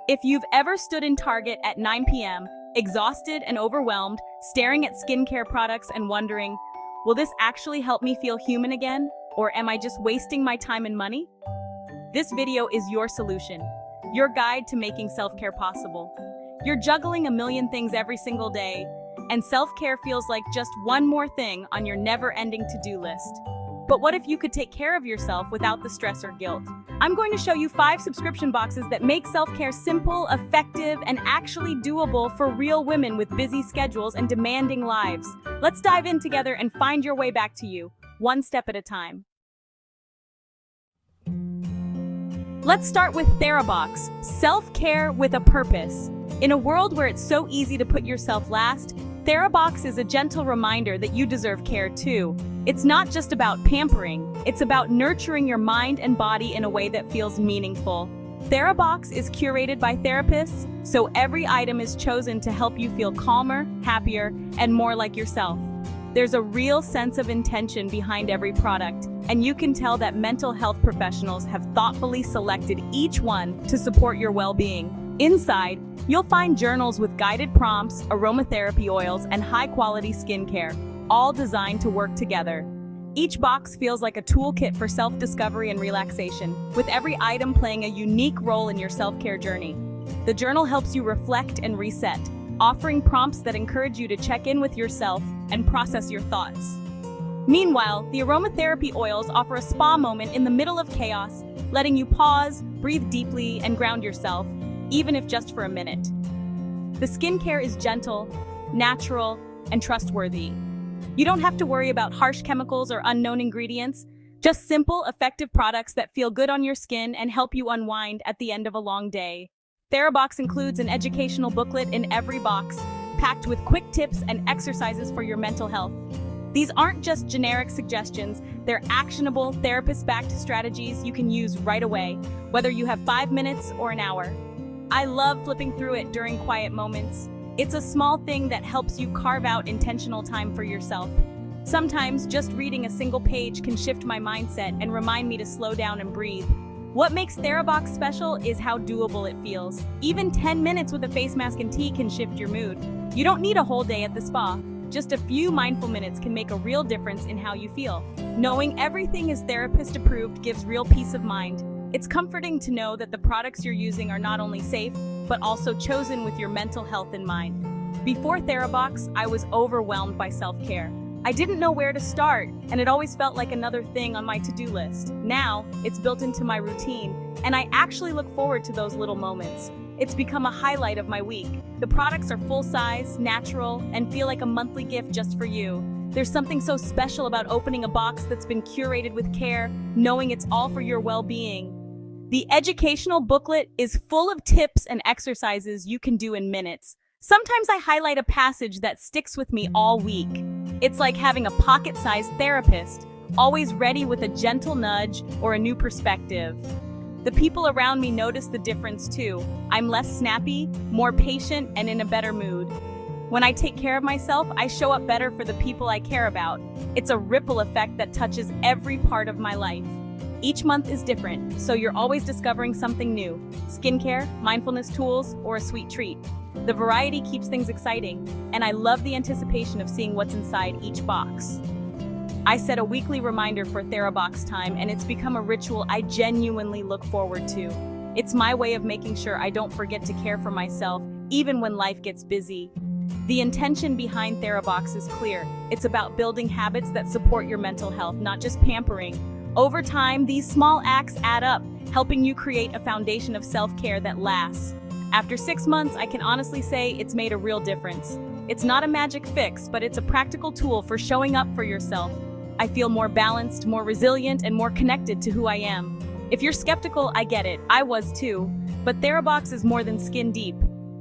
If you've ever stood in Target at 9 p.m., exhausted and overwhelmed, staring at skincare products and wondering, will this actually help me feel human again? Or am I just wasting my time and money? This video is your solution, your guide to making self-care possible. You're juggling a million things every single day, and self-care feels like just one more thing on your never-ending to-do list. But what if you could take care of yourself without the stress or guilt? I'm going to show you 5 subscription boxes that make self-care simple, effective, and actually doable for real women with busy schedules and demanding lives. Let's dive in together and find your way back to you, one step at a time. Let's start with TheraBox, self-care with a purpose. In a world where it's so easy to put yourself last, TheraBox is a gentle reminder that you deserve care too. It's not just about pampering, it's about nurturing your mind and body in a way that feels meaningful. TheraBox is curated by therapists, so every item is chosen to help you feel calmer, happier, and more like yourself. There's a real sense of intention behind every product, and you can tell that mental health professionals have thoughtfully selected each one to support your well-being. Inside, you'll find journals with guided prompts, aromatherapy oils, and high-quality skincare, all designed to work together. Each box feels like a toolkit for self-discovery and relaxation, with every item playing a unique role in your self-care journey. The journal helps you reflect and reset, offering prompts that encourage you to check in with yourself and process your thoughts. Meanwhile, the aromatherapy oils offer a spa moment in the middle of chaos, letting you pause, breathe deeply, and ground yourself, even if just for a minute. The skincare is gentle, natural, and trustworthy. You don't have to worry about harsh chemicals or unknown ingredients, just simple, effective products that feel good on your skin and help you unwind at the end of a long day. TheraBox includes an educational booklet in every box, packed with quick tips and exercises for your mental health. These aren't just generic suggestions, they're actionable, therapist-backed strategies you can use right away, whether you have 5 minutes or an hour. I love flipping through it during quiet moments. It's a small thing that helps you carve out intentional time for yourself. Sometimes just reading a single page can shift my mindset and remind me to slow down and breathe. What makes TheraBox special is how doable it feels. Even 10 minutes with a face mask and tea can shift your mood. You don't need a whole day at the spa. Just a few mindful minutes can make a real difference in how you feel. Knowing everything is therapist approved gives real peace of mind. It's comforting to know that the products you're using are not only safe, but also chosen with your mental health in mind. Before TheraBox, I was overwhelmed by self-care. I didn't know where to start, and it always felt like another thing on my to-do list. Now, it's built into my routine, and I actually look forward to those little moments. It's become a highlight of my week. The products are full-size, natural, and feel like a monthly gift just for you. There's something so special about opening a box that's been curated with care, knowing it's all for your well-being. The educational booklet is full of tips and exercises you can do in minutes. Sometimes I highlight a passage that sticks with me all week. It's like having a pocket-sized therapist, always ready with a gentle nudge or a new perspective. The people around me notice the difference too. I'm less snappy, more patient, and in a better mood. When I take care of myself, I show up better for the people I care about. It's a ripple effect that touches every part of my life. Each month is different, so you're always discovering something new. Skincare, mindfulness tools, or a sweet treat. The variety keeps things exciting, and I love the anticipation of seeing what's inside each box. I set a weekly reminder for TheraBox time, and it's become a ritual I genuinely look forward to. It's my way of making sure I don't forget to care for myself, even when life gets busy. The intention behind TheraBox is clear. It's about building habits that support your mental health, not just pampering. Over time, these small acts add up, helping you create a foundation of self-care that lasts. After 6 months, I can honestly say it's made a real difference. It's not a magic fix, but it's a practical tool for showing up for yourself. I feel more balanced, more resilient, and more connected to who I am. If you're skeptical, I get it. I was too. But TheraBox is more than skin deep.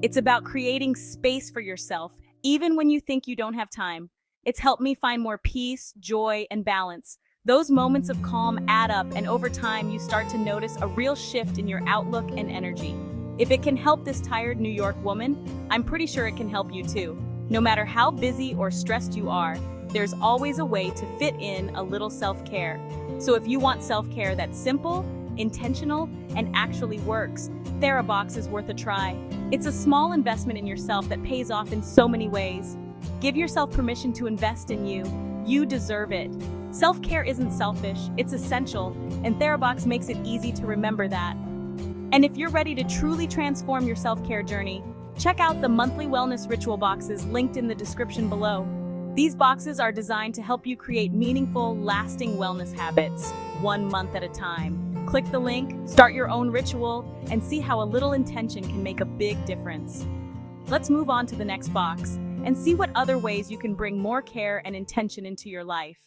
It's about creating space for yourself, even when you think you don't have time. It's helped me find more peace, joy, and balance. Those moments of calm add up, and over time, you start to notice a real shift in your outlook and energy. If it can help this tired New York woman, I'm pretty sure it can help you too. No matter how busy or stressed you are, there's always a way to fit in a little self-care. So if you want self-care that's simple, intentional, and actually works, TheraBox is worth a try. It's a small investment in yourself that pays off in so many ways. Give yourself permission to invest in you. You deserve it. Self-care isn't selfish, it's essential, and TheraBox makes it easy to remember that. And if you're ready to truly transform your self-care journey, check out the monthly wellness ritual boxes linked in the description below. These boxes are designed to help you create meaningful, lasting wellness habits, 1 month at a time. Click the link, start your own ritual, and see how a little intention can make a big difference. Let's move on to the next box and see what other ways you can bring more care and intention into your life.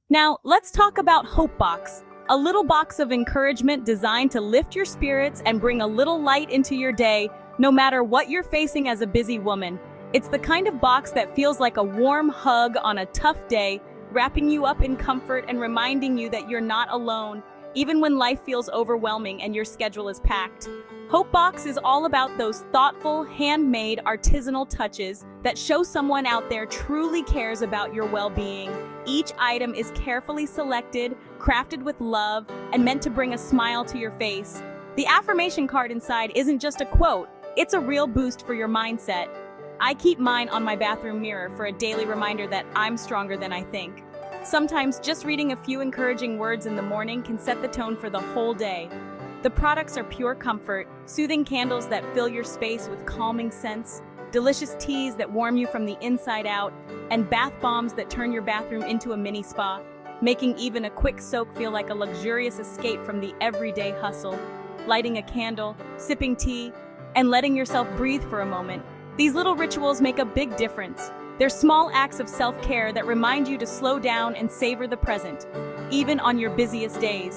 Now, let's talk about Hope Box, a little box of encouragement designed to lift your spirits and bring a little light into your day, no matter what you're facing as a busy woman. It's the kind of box that feels like a warm hug on a tough day, wrapping you up in comfort and reminding you that you're not alone, even when life feels overwhelming and your schedule is packed. Hope Box is all about those thoughtful, handmade, artisanal touches that show someone out there truly cares about your well-being. Each item is carefully selected, crafted with love, and meant to bring a smile to your face. The affirmation card inside isn't just a quote, it's a real boost for your mindset. I keep mine on my bathroom mirror for a daily reminder that I'm stronger than I think. Sometimes just reading a few encouraging words in the morning can set the tone for the whole day. The products are pure comfort, soothing candles that fill your space with calming scents, delicious teas that warm you from the inside out, and bath bombs that turn your bathroom into a mini spa, making even a quick soak feel like a luxurious escape from the everyday hustle. Lighting a candle, sipping tea, and letting yourself breathe for a moment. These little rituals make a big difference. They're small acts of self-care that remind you to slow down and savor the present, even on your busiest days.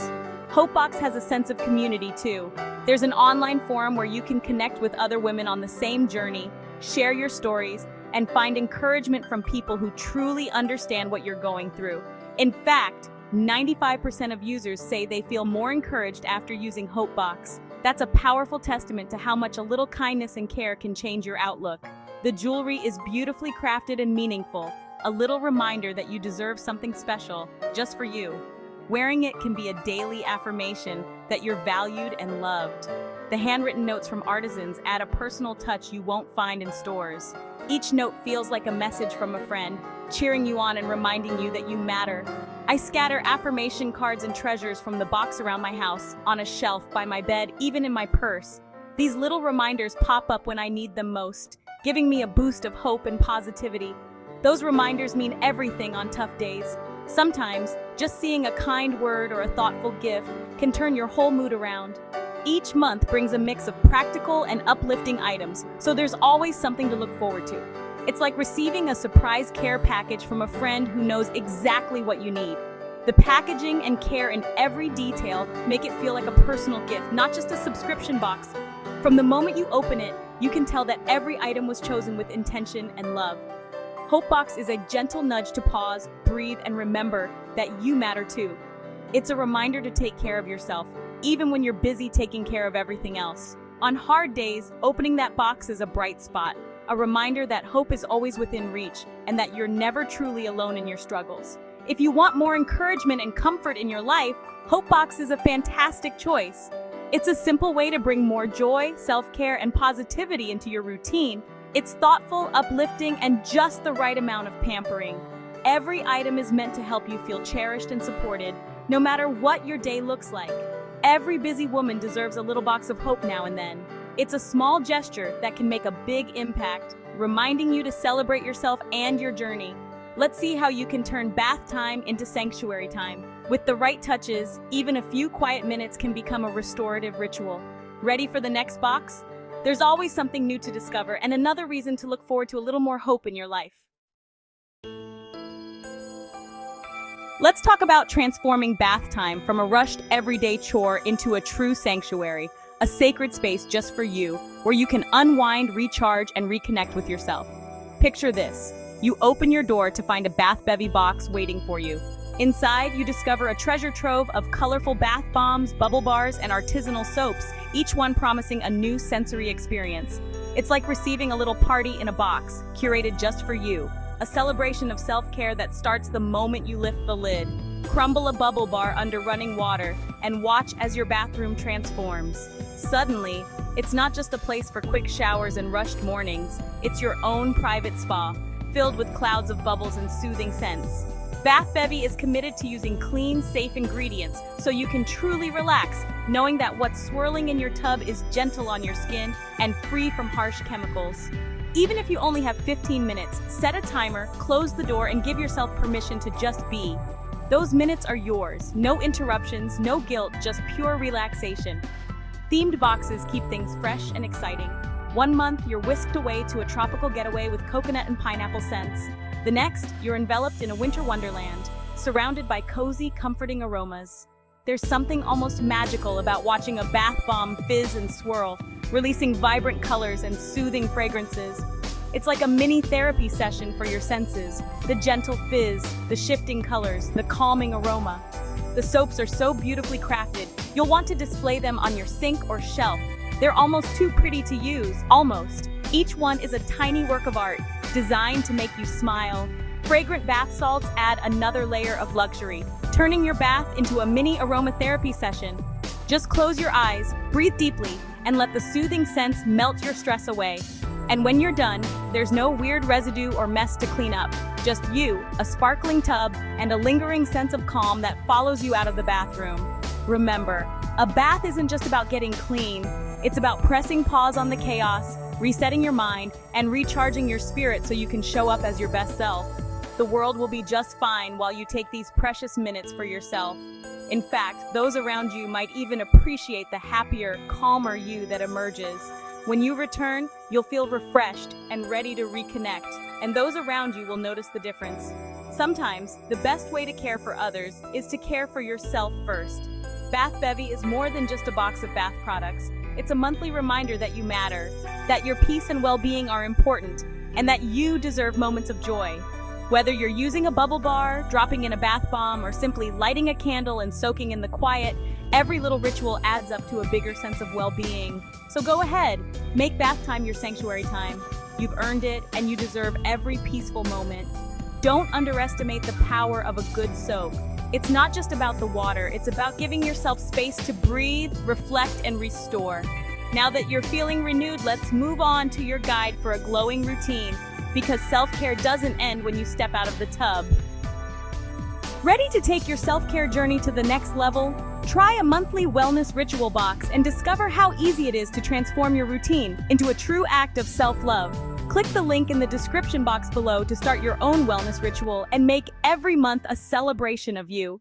Hopebox has a sense of community too. There's an online forum where you can connect with other women on the same journey, share your stories, and find encouragement from people who truly understand what you're going through. In fact, 95% of users say they feel more encouraged after using Hopebox. That's a powerful testament to how much a little kindness and care can change your outlook. The jewelry is beautifully crafted and meaningful, a little reminder that you deserve something special just for you. Wearing it can be a daily affirmation that you're valued and loved. The handwritten notes from artisans add a personal touch you won't find in stores. Each note feels like a message from a friend, cheering you on and reminding you that you matter. I scatter affirmation cards and treasures from the box around my house, on a shelf, by my bed, even in my purse. These little reminders pop up when I need them most, giving me a boost of hope and positivity. Those reminders mean everything on tough days. Sometimes, just seeing a kind word or a thoughtful gift can turn your whole mood around. Each month brings a mix of practical and uplifting items, so there's always something to look forward to. It's like receiving a surprise care package from a friend who knows exactly what you need. The packaging and care in every detail make it feel like a personal gift, not just a subscription box. From the moment you open it, you can tell that every item was chosen with intention and love. Hopebox is a gentle nudge to pause, breathe, and remember that you matter too. It's a reminder to take care of yourself, even when you're busy taking care of everything else. On hard days, opening that box is a bright spot, a reminder that hope is always within reach and that you're never truly alone in your struggles. If you want more encouragement and comfort in your life, Hopebox is a fantastic choice. It's a simple way to bring more joy, self-care, and positivity into your routine. It's thoughtful, uplifting, and just the right amount of pampering. Every item is meant to help you feel cherished and supported, no matter what your day looks like. Every busy woman deserves a little box of hope now and then. It's a small gesture that can make a big impact, reminding you to celebrate yourself and your journey. Let's see how you can turn bath time into sanctuary time. With the right touches, even a few quiet minutes can become a restorative ritual. Ready for the next box? There's always something new to discover and another reason to look forward to a little more hope in your life. Let's talk about transforming bath time from a rushed everyday chore into a true sanctuary, a sacred space just for you, where you can unwind, recharge, and reconnect with yourself. Picture this. You open your door to find a bath bevy box waiting for you. Inside, you discover a treasure trove of colorful bath bombs, bubble bars, and artisanal soaps, each one promising a new sensory experience. It's like receiving a little party in a box, curated just for you, a celebration of self-care that starts the moment you lift the lid. Crumble a bubble bar under running water and watch as your bathroom transforms. Suddenly, it's not just a place for quick showers and rushed mornings, it's your own private spa, filled with clouds of bubbles and soothing scents. Bath Bevy is committed to using clean, safe ingredients so you can truly relax, knowing that what's swirling in your tub is gentle on your skin and free from harsh chemicals. Even if you only have 15 minutes, set a timer, close the door, and give yourself permission to just be. Those minutes are yours. No interruptions, no guilt, just pure relaxation. Themed boxes keep things fresh and exciting. 1 month, you're whisked away to a tropical getaway with coconut and pineapple scents. The next, you're enveloped in a winter wonderland, surrounded by cozy, comforting aromas. There's something almost magical about watching a bath bomb fizz and swirl, releasing vibrant colors and soothing fragrances. It's like a mini therapy session for your senses. The gentle fizz, the shifting colors, the calming aroma. The soaps are so beautifully crafted, you'll want to display them on your sink or shelf. They're almost too pretty to use, almost. Each one is a tiny work of art, designed to make you smile. Fragrant bath salts add another layer of luxury, turning your bath into a mini aromatherapy session. Just close your eyes, breathe deeply, and let the soothing scents melt your stress away. And when you're done, there's no weird residue or mess to clean up. Just you, a sparkling tub, and a lingering sense of calm that follows you out of the bathroom. Remember, a bath isn't just about getting clean. It's about pressing pause on the chaos, resetting your mind, and recharging your spirit so you can show up as your best self. The world will be just fine while you take these precious minutes for yourself. In fact, those around you might even appreciate the happier, calmer you that emerges. When you return, you'll feel refreshed and ready to reconnect, and those around you will notice the difference. Sometimes, the best way to care for others is to care for yourself first. Bath Bevy is more than just a box of bath products. It's a monthly reminder that you matter, that your peace and well-being are important, and that you deserve moments of joy. Whether you're using a bubble bar, dropping in a bath bomb, or simply lighting a candle and soaking in the quiet, every little ritual adds up to a bigger sense of well-being. So go ahead, make bath time your sanctuary time. You've earned it, and you deserve every peaceful moment. Don't underestimate the power of a good soak. It's not just about the water, it's about giving yourself space to breathe, reflect, and restore. Now that you're feeling renewed, let's move on to your guide for a glowing routine, because self-care doesn't end when you step out of the tub. Ready to take your self-care journey to the next level? Try a monthly wellness ritual box and discover how easy it is to transform your routine into a true act of self-love. Click the link in the description box below to start your own wellness ritual and make every month a celebration of you.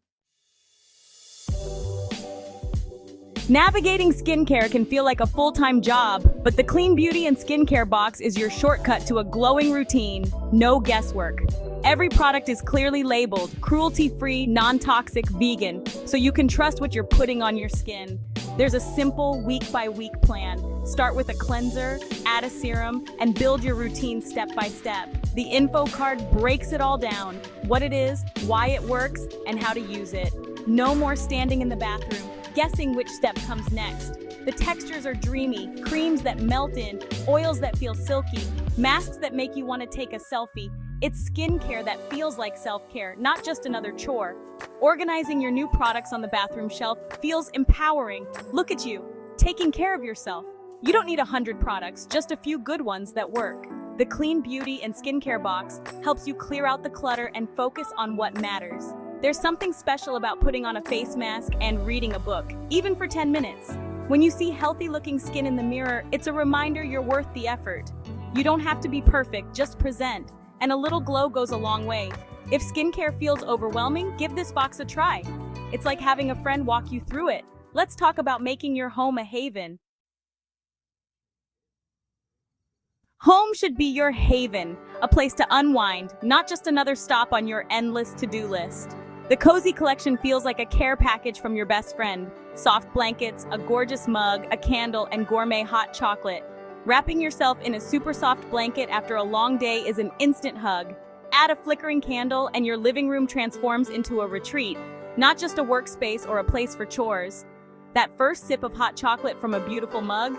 Navigating skincare can feel like a full-time job, but the Clean Beauty and Skincare box is your shortcut to a glowing routine. No guesswork. Every product is clearly labeled, cruelty-free, non-toxic, vegan, so you can trust what you're putting on your skin. There's a simple week-by-week plan. Start with a cleanser, add a serum, and build your routine step by step. The info card breaks it all down: what it is, why it works, and how to use it. No more standing in the bathroom, guessing which step comes next. The textures are dreamy, creams that melt in, oils that feel silky, masks that make you want to take a selfie. It's skincare that feels like self-care, not just another chore. Organizing your new products on the bathroom shelf feels empowering. Look at you, taking care of yourself. You don't need 100 products, just a few good ones that work. The Clean Beauty and Skincare box helps you clear out the clutter and focus on what matters. There's something special about putting on a face mask and reading a book, even for 10 minutes. When you see healthy-looking skin in the mirror, it's a reminder you're worth the effort. You don't have to be perfect, just present. And a little glow goes a long way. If skincare feels overwhelming, give this box a try. It's like having a friend walk you through it. Let's talk about making your home a haven. Home should be your haven, a place to unwind, not just another stop on your endless to-do list. The Cozy Collection feels like a care package from your best friend. Soft blankets, a gorgeous mug, a candle, and gourmet hot chocolate. Wrapping yourself in a super soft blanket after a long day is an instant hug. Add a flickering candle and your living room transforms into a retreat, not just a workspace or a place for chores. That first sip of hot chocolate from a beautiful mug,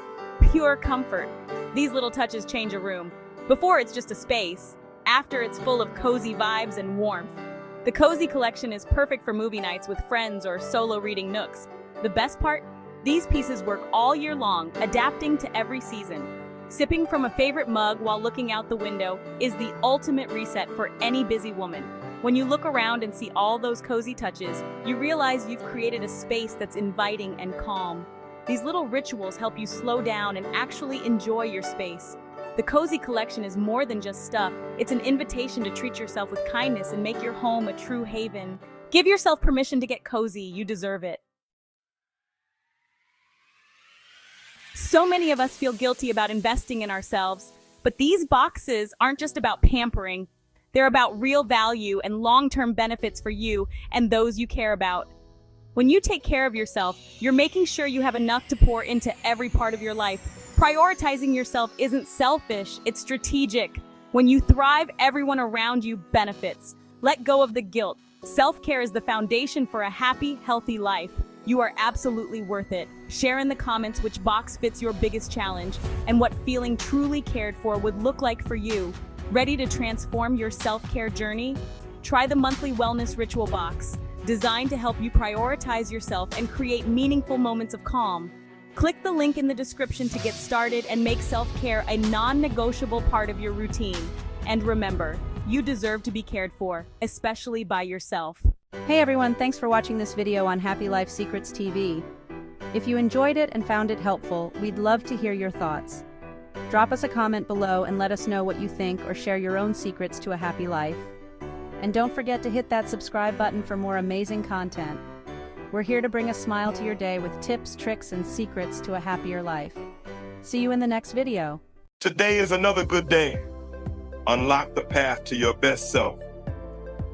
pure comfort. These little touches change a room. Before it's just a space, after it's full of cozy vibes and warmth. The cozy collection is perfect for movie nights with friends or solo reading nooks. The best part? These pieces work all year long, adapting to every season. Sipping from a favorite mug while looking out the window is the ultimate reset for any busy woman. When you look around and see all those cozy touches, you realize you've created a space that's inviting and calm. These little rituals help you slow down and actually enjoy your space. The cozy collection is more than just stuff. It's an invitation to treat yourself with kindness and make your home a true haven. Give yourself permission to get cozy. You deserve it. So many of us feel guilty about investing in ourselves, but these boxes aren't just about pampering. They're about real value and long-term benefits for you and those you care about. When you take care of yourself, you're making sure you have enough to pour into every part of your life. Prioritizing yourself isn't selfish, it's strategic. When you thrive, everyone around you benefits. Let go of the guilt. Self-care is the foundation for a happy, healthy life. You are absolutely worth it. Share in the comments which box fits your biggest challenge and what feeling truly cared for would look like for you. Ready to transform your self-care journey? Try the monthly wellness ritual box, designed to help you prioritize yourself and create meaningful moments of calm. Click the link in the description to get started and make self-care a non-negotiable part of your routine. And remember, you deserve to be cared for, especially by yourself. Hey everyone, thanks for watching this video on Happy Life Secrets TV. If you enjoyed it and found it helpful, we'd love to hear your thoughts. Drop us a comment below and let us know what you think or share your own secrets to a happy life. And don't forget to hit that subscribe button for more amazing content. We're here to bring a smile to your day with tips, tricks, and secrets to a happier life. See you in the next video. Today is another good day. Unlock the path to your best self.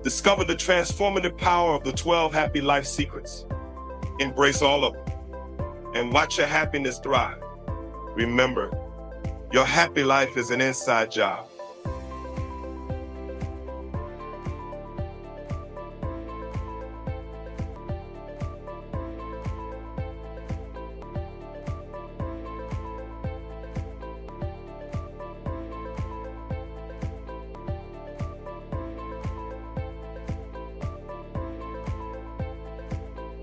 Discover the transformative power of the 12 happy life secrets. Embrace all of them and watch your happiness thrive. Remember, your happy life is an inside job.